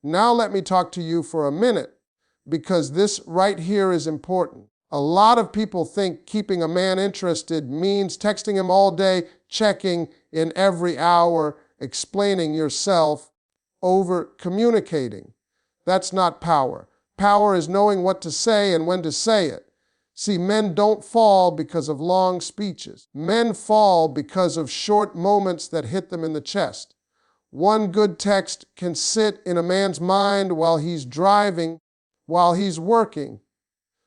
Now let me talk to you for a minute, because this right here is important. A lot of people think keeping a man interested means texting him all day, checking in every hour, explaining yourself, over communicating. That's not power. Power is knowing what to say and when to say it. See, men don't fall because of long speeches. Men fall because of short moments that hit them in the chest. One good text can sit in a man's mind while he's driving, while he's working,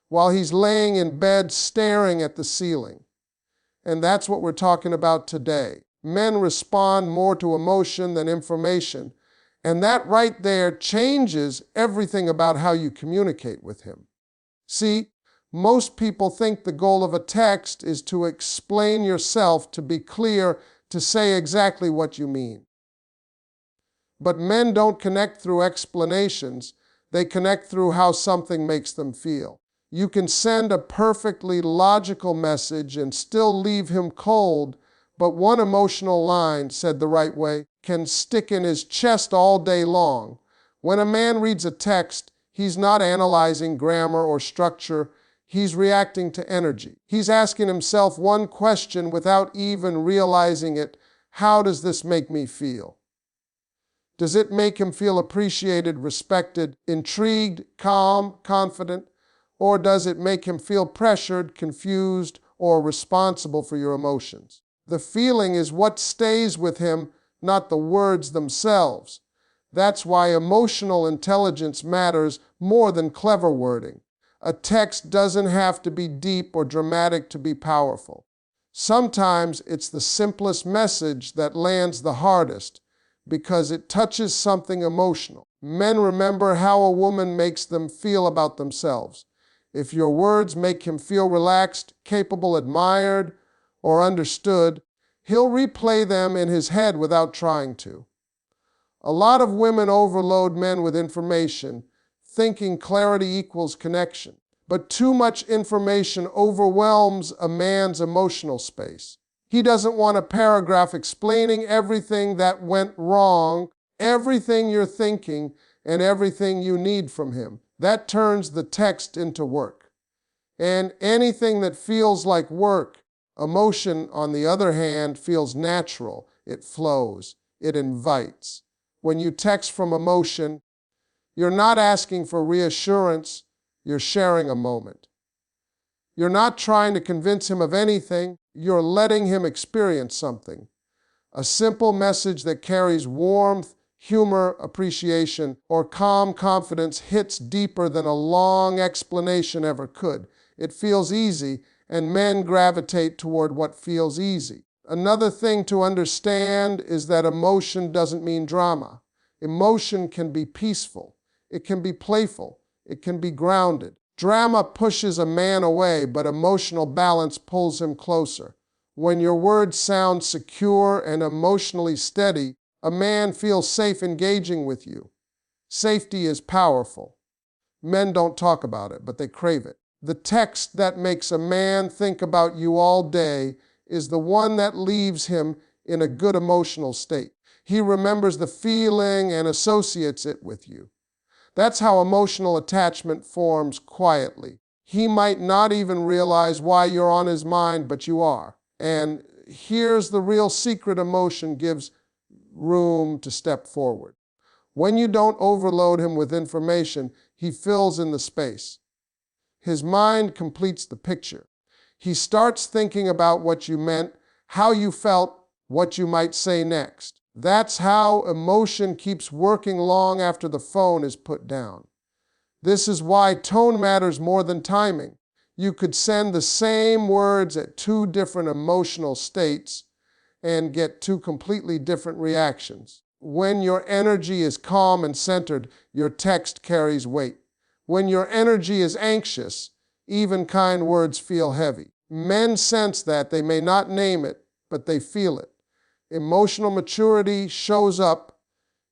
while he's laying in bed staring at the ceiling. And that's what we're talking about today. Men respond more to emotion than information, and that right there changes everything about how you communicate with him. See, most people think the goal of a text is to explain yourself, to be clear, to say exactly what you mean. But men don't connect through explanations. They connect through how something makes them feel. You can send a perfectly logical message and still leave him cold, but one emotional line, said the right way, can stick in his chest all day long. When a man reads a text, he's not analyzing grammar or structure. He's reacting to energy. He's asking himself one question without even realizing it. How does this make me feel? Does it make him feel appreciated, respected, intrigued, calm, confident? Or does it make him feel pressured, confused, or responsible for your emotions? The feeling is what stays with him, not the words themselves. That's why emotional intelligence matters more than clever wording. A text doesn't have to be deep or dramatic to be powerful. Sometimes it's the simplest message that lands the hardest because it touches something emotional. Men remember how a woman makes them feel about themselves. If your words make him feel relaxed, capable, admired, or understood, he'll replay them in his head without trying to. A lot of women overload men with information, thinking clarity equals connection. But too much information overwhelms a man's emotional space. He doesn't want a paragraph explaining everything that went wrong, everything you're thinking, and everything you need from him. That turns the text into work. And anything that feels like work, emotion, on the other hand, feels natural. It flows. It invites. When you text from emotion, you're not asking for reassurance. You're sharing a moment. You're not trying to convince him of anything. You're letting him experience something. A simple message that carries warmth, humor, appreciation, or calm confidence hits deeper than a long explanation ever could. It feels easy, and men gravitate toward what feels easy. Another thing to understand is that emotion doesn't mean drama. Emotion can be peaceful. It can be playful. It can be grounded. Drama pushes a man away, but emotional balance pulls him closer. When your words sound secure and emotionally steady, a man feels safe engaging with you. Safety is powerful. Men don't talk about it, but they crave it. The text that makes a man think about you all day is the one that leaves him in a good emotional state. He remembers the feeling and associates it with you. That's how emotional attachment forms quietly. He might not even realize why you're on his mind, but you are. And here's the real secret: emotion gives room to step forward. When you don't overload him with information, he fills in the space. His mind completes the picture. He starts thinking about what you meant, how you felt, what you might say next. That's how emotion keeps working long after the phone is put down. This is why tone matters more than timing. You could send the same words at two different emotional states and get two completely different reactions. When your energy is calm and centered, your text carries weight. When your energy is anxious, even kind words feel heavy. Men sense that. They may not name it, but they feel it. Emotional maturity shows up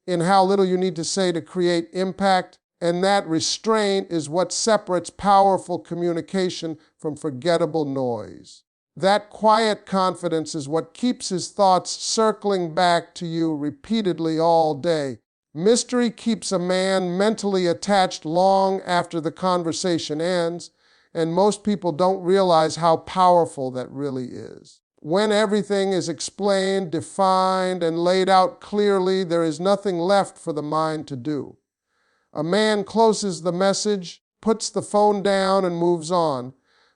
in how little you need to say to create impact, and that restraint is what separates powerful communication from forgettable noise. That quiet confidence is what keeps his thoughts circling back to you repeatedly all day. Mystery keeps a man mentally attached long after the conversation ends, and most people don't realize how powerful that really is. When everything is explained, defined, and laid out clearly, there is nothing left for the mind to do. A man closes the message, puts the phone down, and moves on.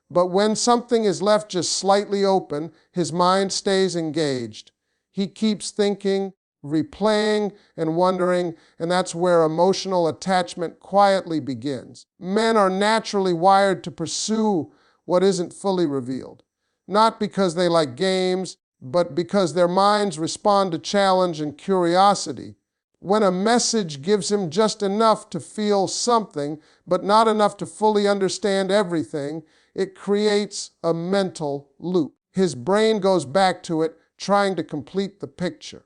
But when something is left just slightly open, his mind stays engaged. He keeps thinking, replaying, and wondering, and that's where emotional attachment quietly begins. Men are naturally wired to pursue what isn't fully revealed, not because they like games, but because their minds respond to challenge and curiosity. When a message gives him just enough to feel something, but not enough to fully understand everything, it creates a mental loop. His brain goes back to it, trying to complete the picture.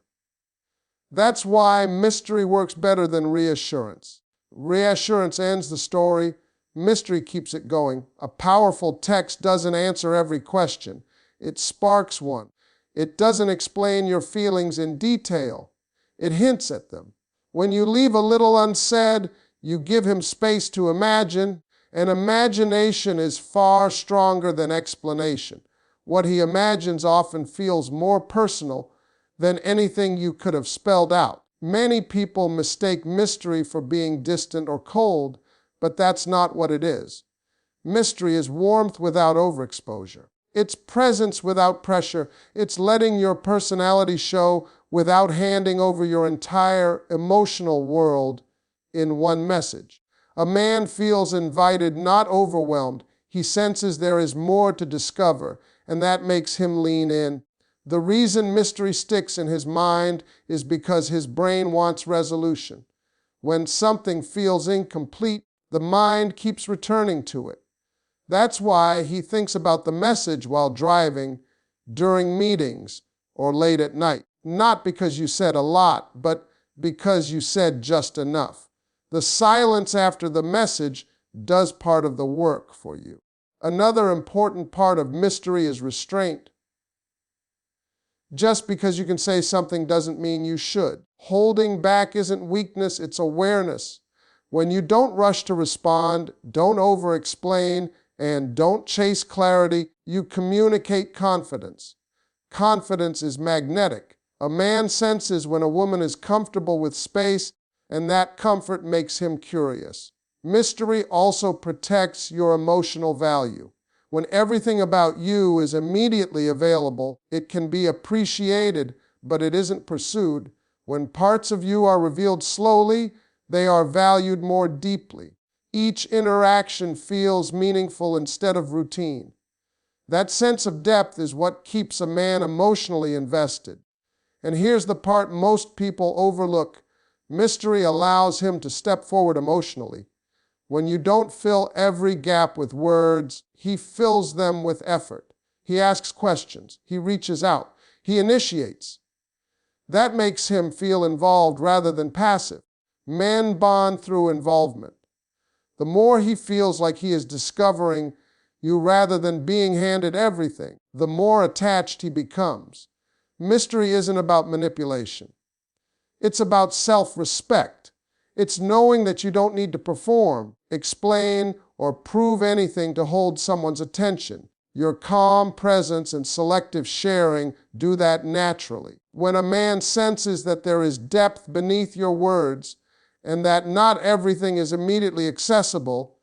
That's why mystery works better than reassurance. Reassurance ends the story. Mystery keeps it going. A powerful text doesn't answer every question. It sparks one. It doesn't explain your feelings in detail. It hints at them. When you leave a little unsaid, you give him space to imagine, and imagination is far stronger than explanation. What he imagines often feels more personal than anything you could have spelled out. Many people mistake mystery for being distant or cold, but that's not what it is. Mystery is warmth without overexposure. It's presence without pressure. It's letting your personality show without handing over your entire emotional world in one message. A man feels invited, not overwhelmed. He senses there is more to discover, and that makes him lean in. The reason mystery sticks in his mind is because his brain wants resolution. When something feels incomplete, the mind keeps returning to it. That's why he thinks about the message while driving, during meetings, or late at night. Not because you said a lot, but because you said just enough. The silence after the message does part of the work for you. Another important part of mystery is restraint. Just because you can say something doesn't mean you should. Holding back isn't weakness, it's awareness. When you don't rush to respond, don't over-explain, and don't chase clarity, you communicate confidence. Confidence is magnetic. A man senses when a woman is comfortable with space, and that comfort makes him curious. Mystery also protects your emotional value. When everything about you is immediately available, it can be appreciated, but it isn't pursued. When parts of you are revealed slowly, they are valued more deeply. Each interaction feels meaningful instead of routine. That sense of depth is what keeps a man emotionally invested. And here's the part most people overlook. Mystery allows him to step forward emotionally. When you don't fill every gap with words, he fills them with effort. He asks questions. He reaches out. He initiates. That makes him feel involved rather than passive. Men bond through involvement. The more he feels like he is discovering you rather than being handed everything, the more attached he becomes. Mystery isn't about manipulation. It's about self-respect. It's knowing that you don't need to perform, explain, or prove anything to hold someone's attention. Your calm presence and selective sharing do that naturally. When a man senses that there is depth beneath your words and that not everything is immediately accessible,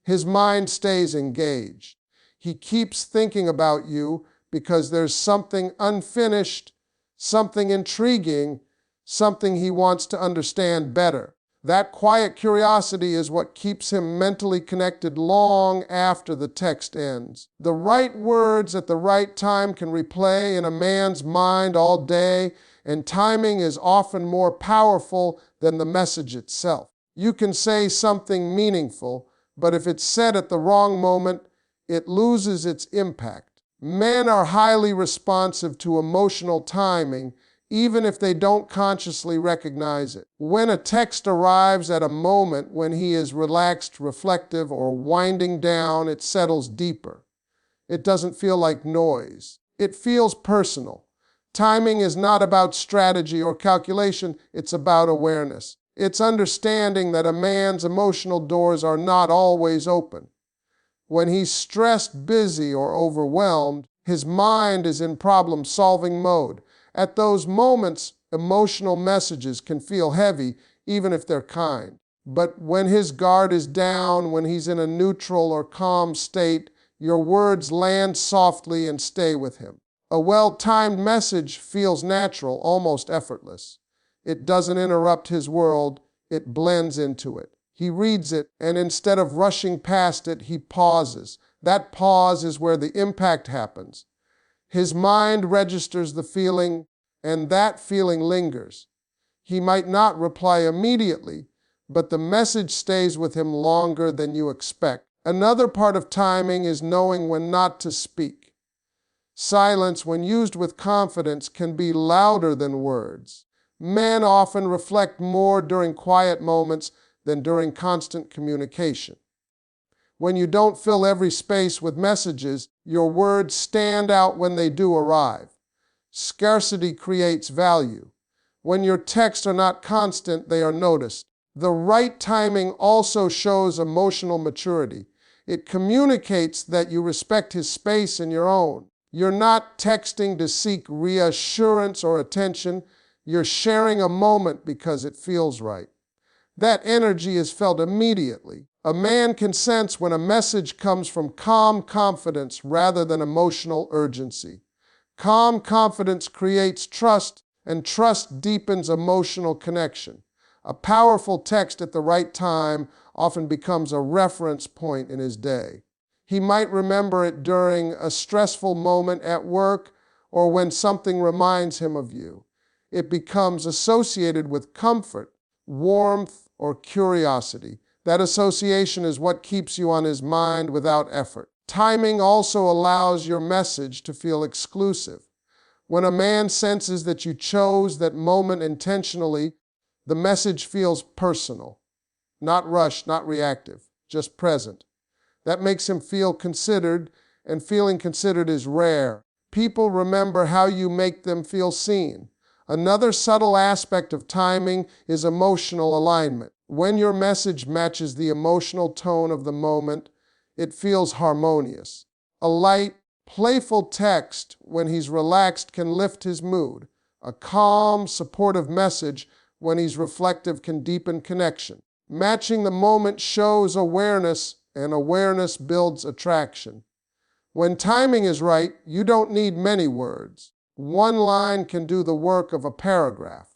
his mind stays engaged. He keeps thinking about you because there's something unfinished, something intriguing, something he wants to understand better. That quiet curiosity is what keeps him mentally connected long after the text ends. The right words at the right time can replay in a man's mind all day, and timing is often more powerful than the message itself. You can say something meaningful, but if it's said at the wrong moment, it loses its impact. Men are highly responsive to emotional timing, even if they don't consciously recognize it. When a text arrives at a moment when he is relaxed, reflective, or winding down, it settles deeper. It doesn't feel like noise. It feels personal. Timing is not about strategy or calculation, it's about awareness. It's understanding that a man's emotional doors are not always open. When he's stressed, busy, or overwhelmed, his mind is in problem-solving mode. At those moments, emotional messages can feel heavy, even if they're kind. But when his guard is down, when he's in a neutral or calm state, your words land softly and stay with him. A well-timed message feels natural, almost effortless. It doesn't interrupt his world, it blends into it. He reads it, and instead of rushing past it, he pauses. That pause is where the impact happens. His mind registers the feeling, and that feeling lingers. He might not reply immediately, but the message stays with him longer than you expect. Another part of timing is knowing when not to speak. Silence, when used with confidence, can be louder than words. Men often reflect more during quiet moments than during constant communication. When you don't fill every space with messages, your words stand out when they do arrive. Scarcity creates value. When your texts are not constant, they are noticed. The right timing also shows emotional maturity. It communicates that you respect his space and your own. You're not texting to seek reassurance or attention. You're sharing a moment because it feels right. That energy is felt immediately. A man can sense when a message comes from calm confidence rather than emotional urgency. Calm confidence creates trust, and trust deepens emotional connection. A powerful text at the right time often becomes a reference point in his day. He might remember it during a stressful moment at work or when something reminds him of you. It becomes associated with comfort, warmth, or curiosity. That association is what keeps you on his mind without effort. Timing also allows your message to feel exclusive. When a man senses that you chose that moment intentionally, the message feels personal, not rushed, not reactive, just present. That makes him feel considered, and feeling considered is rare. People remember how you make them feel seen. Another subtle aspect of timing is emotional alignment. When your message matches the emotional tone of the moment, it feels harmonious. A light, playful text when he's relaxed can lift his mood. A calm, supportive message when he's reflective can deepen connection. Matching the moment shows awareness, and awareness builds attraction. When timing is right, you don't need many words. One line can do the work of a paragraph.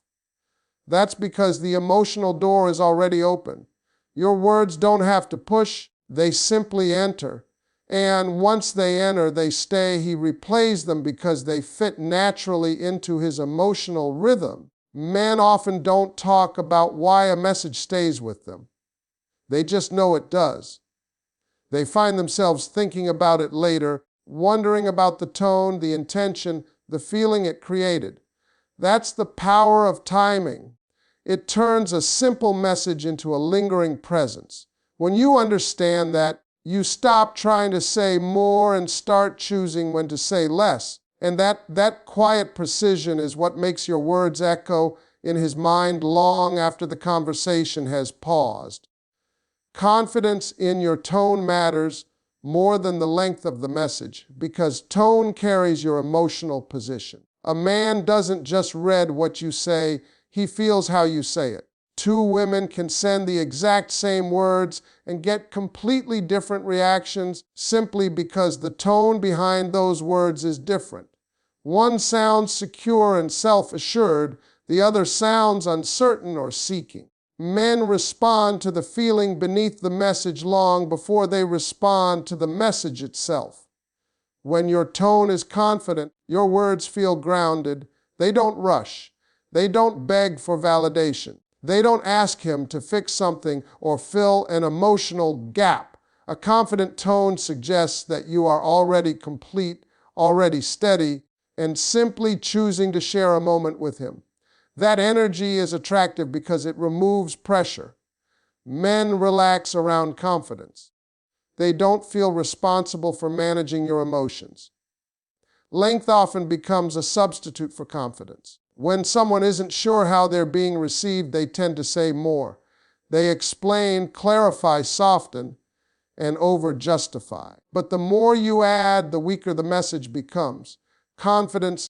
That's because the emotional door is already open. Your words don't have to push, they simply enter. And once they enter, they stay. He replays them because they fit naturally into his emotional rhythm. Men often don't talk about why a message stays with them. They just know it does. They find themselves thinking about it later, wondering about the tone, the intention, the feeling it created. That's the power of timing. It turns a simple message into a lingering presence. When you understand that, you stop trying to say more and start choosing when to say less. And that quiet precision is what makes your words echo in his mind long after the conversation has paused. Confidence in your tone matters more than the length of the message, because tone carries your emotional position. A man doesn't just read what you say, he feels how you say it. Two women can send the exact same words and get completely different reactions simply because the tone behind those words is different. One sounds secure and self-assured, the other sounds uncertain or seeking. Men respond to the feeling beneath the message long before they respond to the message itself. When your tone is confident, your words feel grounded. They don't rush. They don't beg for validation. They don't ask him to fix something or fill an emotional gap. A confident tone suggests that you are already complete, already steady, and simply choosing to share a moment with him. That energy is attractive because it removes pressure. Men relax around confidence. They don't feel responsible for managing your emotions. Length often becomes a substitute for confidence. When someone isn't sure how they're being received, they tend to say more. They explain, clarify, soften, and over-justify. But the more you add, the weaker the message becomes. Confidence